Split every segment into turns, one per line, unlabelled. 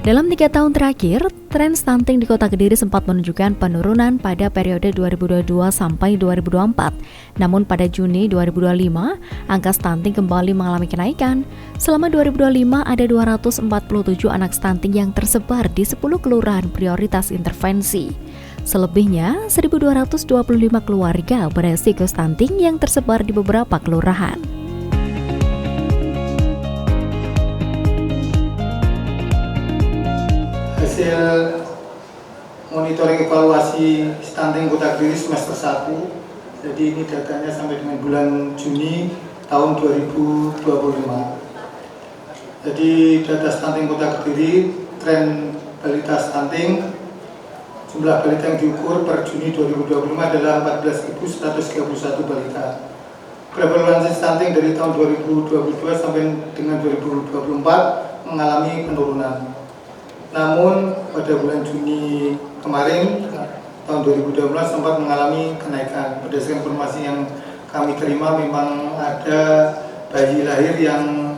Dalam 3 tahun terakhir, tren stunting di Kota Kediri sempat menunjukkan penurunan pada periode 2022 sampai 2024. Namun pada Juni 2025, angka stunting kembali mengalami kenaikan. Selama 2025 ada 247 anak stunting yang tersebar di 10 kelurahan prioritas intervensi. Selebihnya, 1.225 keluarga beresiko stunting yang tersebar di beberapa kelurahan.
Hasil monitoring evaluasi stunting Kota Kediri semester 1. Jadi ini datanya sampai dengan bulan Juni tahun 2025. Jadi data stunting Kota Kediri, tren balita stunting, jumlah balita yang diukur per Juni 2025 adalah 14.131 balita. Prevalensi stunting dari tahun 2022 sampai dengan 2024 mengalami penurunan. Namun pada bulan Juni kemarin tahun 2012 sempat mengalami kenaikan. Berdasarkan informasi yang kami terima, memang ada bayi lahir yang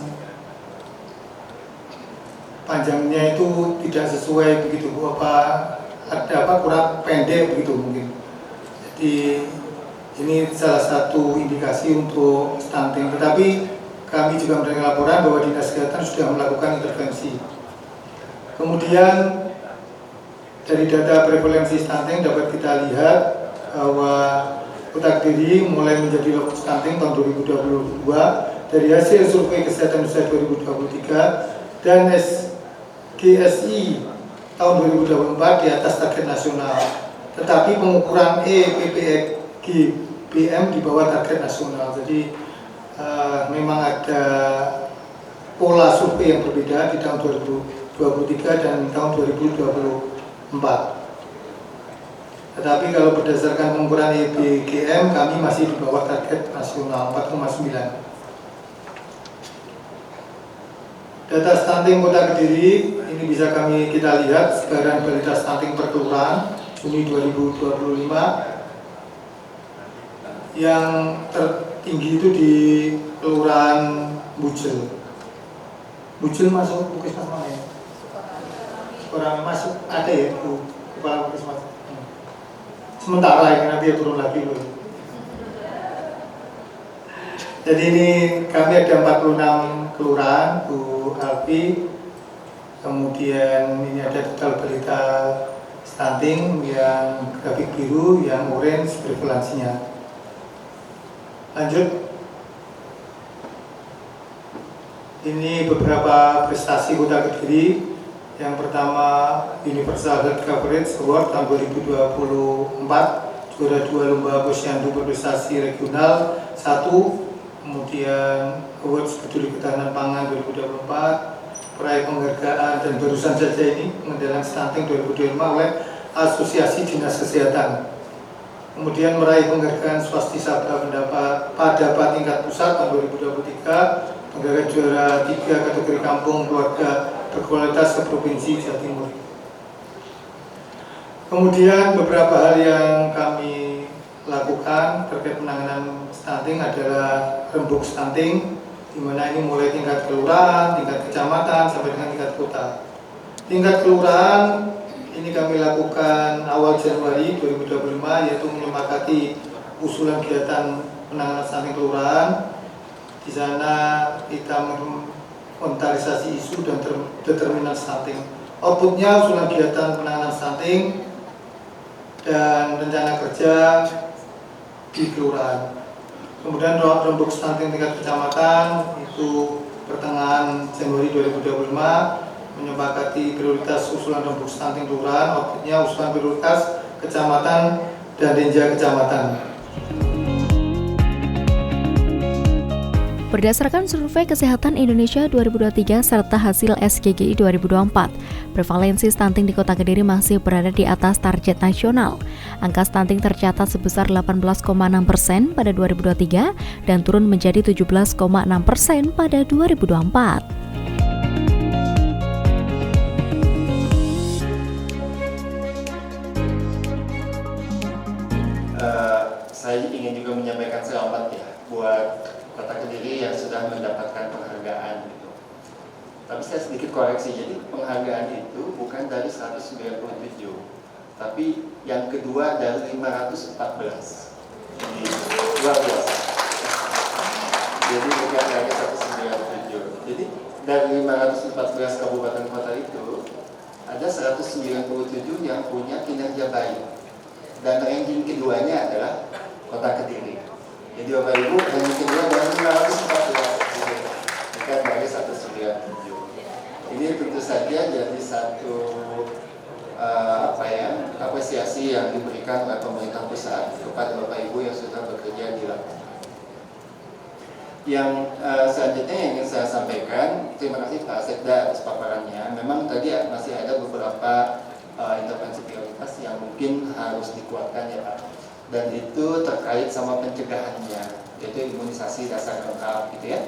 panjangnya itu tidak sesuai begitu, kurang pendek begitu mungkin. Jadi ini salah satu indikasi untuk stunting. Tetapi kami juga menerima laporan bahwa Dinas Kesehatan sudah melakukan intervensi. Kemudian dari data prevalensi stunting dapat kita lihat bahwa Kota Kediri mulai menjadi lokus stunting tahun 2022 dari hasil survei kesehatan usia 2023 dan SGSI tahun 2024 di atas target nasional. Tetapi pengukuran EPPGBM di bawah target nasional. Jadi memang ada pola survei yang berbeda di tahun 2023 dan tahun 2024. Tetapi kalau berdasarkan pengukuran EPGM kami masih di bawah target nasional 4,9. Data stunting Kota Kediri ini bisa kita lihat sebaran balita stunting per kelurahan Juni 2025 yang tertinggi itu di Kelurahan Bujel. Bujel masuk puskesmas mana ya? Orang masuk ada ya Bu kepala puskesmas. Sementara ini nanti turun lagi loh. Jadi ini kami ada 46 kelurahan Bu Alfi. Kemudian ini ada total balita stunting yang grafik biru, yang orange prevalensinya. Lanjut. Ini beberapa prestasi Kota Kediri. Yang pertama, Universal Health Coverage Award tahun 2024, juara 2 Lomba Posyandu Berprestasi Regional 1, kemudian Awards Peduli Ketahanan Pangan 2024, peraih penghargaan dan barusan saja ini pengendalian stunting 2025 oleh Asosiasi Dinas Kesehatan. Kemudian meraih penghargaan Swastisabda pada tingkat pusat tahun 2023, penghargaan juara 3 kategori kampung keluarga berkualitas ke Provinsi Jawa Timur. Kemudian beberapa hal yang kami lakukan terkait penanganan stunting adalah rembuk stunting, di mana ini mulai tingkat kelurahan, tingkat kecamatan sampai dengan tingkat kota. Tingkat kelurahan ini kami lakukan awal Januari 2025, yaitu menyepakati usulan kegiatan penanganan stunting kelurahan. Di sana kita inventarisasi isu dan determinan stunting. Outputnya usulan kegiatan penanganan stunting dan rencana kerja di kelurahan. Kemudian rembuk stunting tingkat kecamatan itu pertengahan Januari 2025 menyepakati prioritas usulan rembuk stunting kelurahan. Outputnya usulan prioritas kecamatan dan denja kecamatan.
Berdasarkan Survei Kesehatan Indonesia 2023 serta hasil SGGI 2024, prevalensi stunting di Kota Kediri masih berada di atas target nasional. Angka stunting tercatat sebesar 18,6% pada 2023 dan turun menjadi 17,6% pada 2024.
Saya ingin juga menyampaikan selamat ya buat Kota Kediri yang sudah mendapatkan penghargaan gitu. Tapi saya sedikit koreksi, jadi penghargaan itu bukan dari 197, tapi yang kedua dari 514. Jadi luar biasa. Jadi bukan dari 197. Jadi dari 514 kabupaten kota itu ada 197 yang punya kinerja baik. Dan ranking keduanya adalah Kota Kediri. Jadi Bapak Ibu, ranking kedua dari 514, bukan dari 197. Ini tentu saja jadi satu apresiasi yang diberikan oleh pemerintah pusat kepada Bapak Ibu yang sudah bekerja di lapangan. Yang selanjutnya yang ingin saya sampaikan, terima kasih Pak Sekda atas paparannya. Memang tadi masih ada beberapa intervensi prioritas yang mungkin harus dikuatkan ya Pak. Dan itu terkait sama pencegahannya, yaitu imunisasi dasar lengkap gitu ya.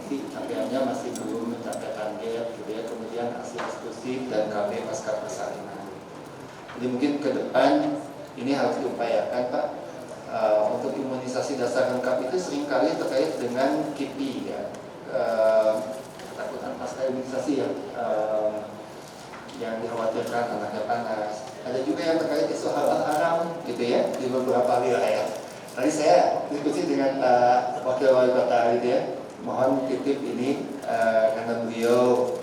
Capaiannya masih belum mencapai target gitu ya, kemudian ASI eksklusif dan KB pasca persalinan. Jadi mungkin ke depan ini harus diupayakan Pak, untuk imunisasi dasar lengkap itu seringkali terkait dengan KIPI ya, ketakutan pasca imunisasi ya, yang dikhawatirkan anaknya panas. Ada juga yang terkait isu halal haram gitu ya di beberapa wilayah. Tadi saya diskusi dengan Wakil Wali Kota gitu ya. Mohon titip ini karena beliau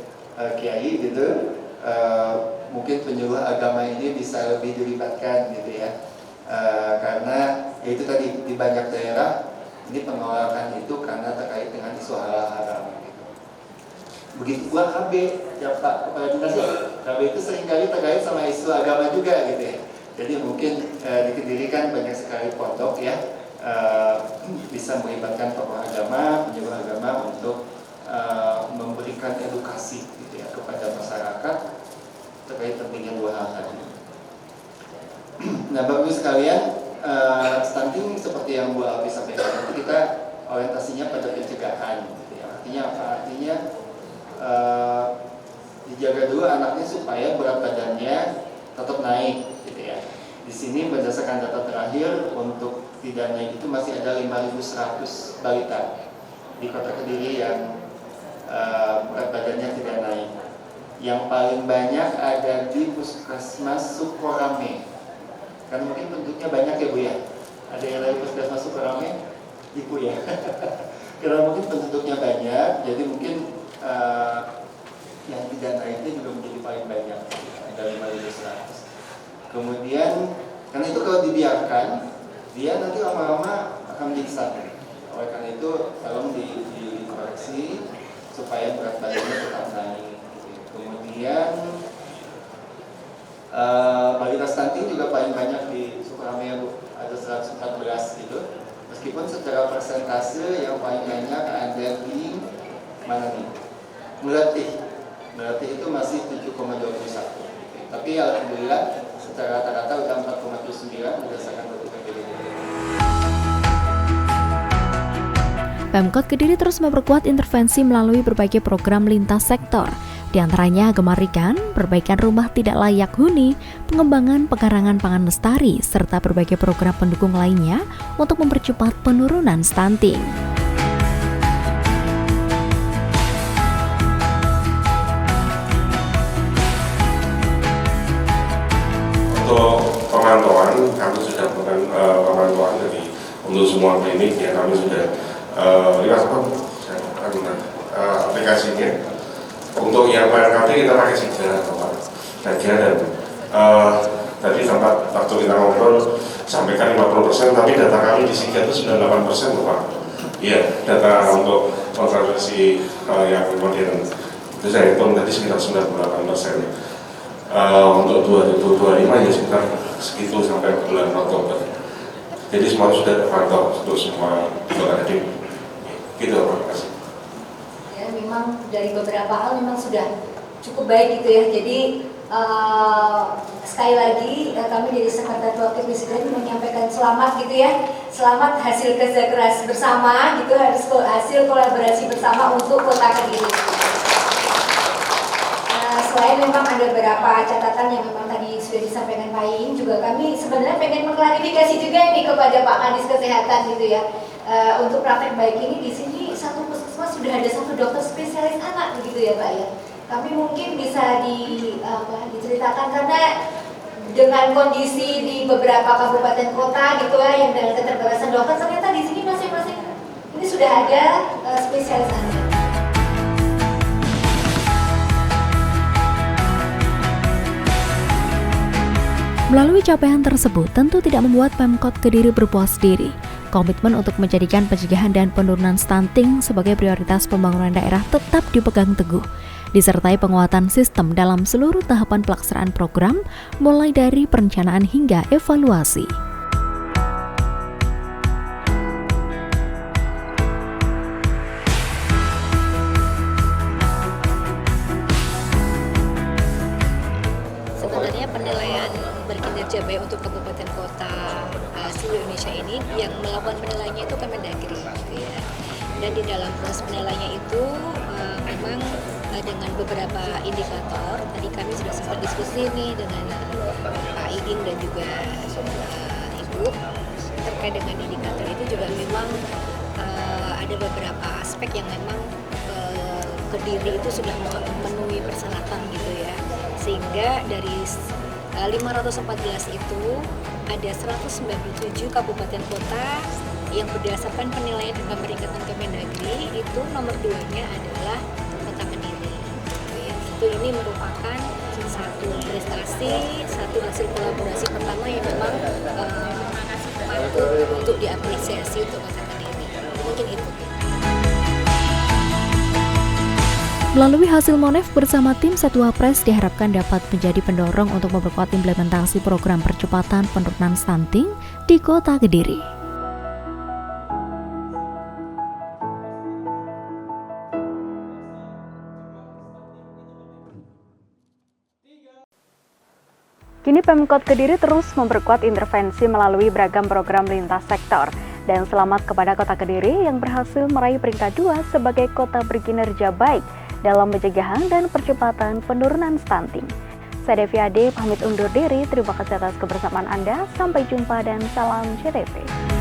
kiai gitu, mungkin penyuluh agama ini bisa lebih dilibatkan gitu ya, karena ya itu tadi di banyak daerah ini penolakan itu karena terkait dengan isu halal haram gitu. Begitu gua KB ya Pak Kepala Dinas ya, KB itu seringkali terkait sama isu agama juga gitu ya. Jadi mungkin di Kediri kan banyak sekali pondok ya, bisa melibatkan tokoh agama, penyuluh agama untuk memberikan edukasi gitu ya kepada masyarakat terkait pentingnya dua hal tadi. Nah, Bapak Ibu sekalian, stunting seperti yang Bu Alfi sampaikan, kita orientasinya pada pencegahan gitu ya. Artinya apa? Artinya dijaga dulu anaknya supaya berat badannya tetap naik gitu ya. Di sini berdasarkan data terakhir untuk tidak naik itu masih ada 5.100 balita di Kota Kediri yang berat badannya tidak naik. Yang paling banyak ada di Puskesmas Sukorame. Kan mungkin bentuknya banyak ya Bu ya. Ada yang dari Puskesmas Sukorame, Ibu ya. Karena mungkin penduduknya banyak, jadi mungkin yang tidak naiknya juga menjadi paling banyak. Ada 5.100. Kemudian karena itu kalau dibiarkan, dia nanti lama-lama akan menjadi stunting. Oleh karena itu tolong dikoreksi supaya berat badannya tetap naik. Kemudian balita stunting juga paling banyak di Sukorame Bu, ada 114 gitu. Meskipun secara persentase yang paling banyak ada di mana nih? Melati itu masih 7,21. Tapi alhamdulillah secara rata-rata udah 4,79 berdasarkan data PPDB.
Pemkot Kediri terus memperkuat intervensi melalui berbagai program lintas sektor, di antaranya Gemarikan, perbaikan rumah tidak layak huni, pengembangan pekarangan pangan lestari, serta berbagai program pendukung lainnya untuk mempercepat penurunan stunting.
Untuk pemantauan, kami sudah melakukan pemantauan dari untuk semua klinik ya, kami sudah aplikasinya. Untuk yang PNKP kita pakai Siga, dan tadi tempat waktu kita ngobrol sampaikan 50%, tapi data kami di Siga itu 98% Pak. Iya, data untuk konservasi yang modern itu saya hitung tadi sekitar 98%. Untuk 2025 ya sekitar segitu sampai bulan Oktober. Jadi semua sudah terpantau untuk semua wilayah di gitu. Terima kasih.
Ya, memang dari beberapa hal memang sudah cukup baik gitu ya. Jadi sekali lagi kami dari Sekretariat Wakil Presiden menyampaikan selamat gitu ya. Selamat hasil kerja keras bersama gitu, hasil kolaborasi bersama untuk Kota Kediri. Selain memang ada beberapa catatan yang memang tadi sudah disampaikan Pak Iing, juga kami sebenarnya pengen mengklarifikasi juga ini kepada Pak Kadis Kesehatan gitu ya. Untuk praktek baik ini di sini satu puskesmas puskesmas sudah ada satu dokter spesialis anak begitu ya Pak ya. Kami mungkin bisa diceritakan karena dengan kondisi di beberapa kabupaten kota gitu ya yang dengan keterbatasan dokter, ternyata di sini masing-masing ini sudah ada spesialis anak.
Melalui capaian tersebut tentu tidak membuat Pemkot Kediri berpuas diri. Komitmen untuk menjadikan pencegahan dan penurunan stunting sebagai prioritas pembangunan daerah tetap dipegang teguh, disertai penguatan sistem dalam seluruh tahapan pelaksanaan program, mulai dari perencanaan hingga evaluasi.
Sebenarnya penilaian berkinerja baik untuk kabupaten kota seluruh Indonesia ini yang melakukan penilaiannya itu Kemendagri gitu ya. Dan di dalam proses penilaiannya itu memang dengan beberapa indikator, tadi kami sudah sempat diskusi nih dengan Pak Iding dan juga Ibu terkait dengan indikator itu juga memang ada beberapa aspek yang memang Kediri itu sudah memenuhi persyaratan gitu ya, sehingga dari 514 itu ada 197 kabupaten kota yang berdasarkan penilaian dan peringkatan Kemendagri itu nomor 2-nya adalah Kota Kediri. Itu ini merupakan satu prestasi, satu hasil kolaborasi pertama yang memang patut untuk diapresiasi untuk Kota Kediri. Mungkin itu.
Melalui hasil Monef bersama tim Setwapres diharapkan dapat menjadi pendorong untuk memperkuat implementasi program percepatan penurunan stunting di Kota Kediri. Kini Pemkot Kediri terus memperkuat intervensi melalui beragam program lintas sektor. Dan selamat kepada Kota Kediri yang berhasil meraih peringkat 2 sebagai kota berkinerja baik dalam pencegahan dan percepatan penurunan stunting. Saya Devi Ade pamit undur diri, terima kasih atas kebersamaan Anda, sampai jumpa dan salam CTV.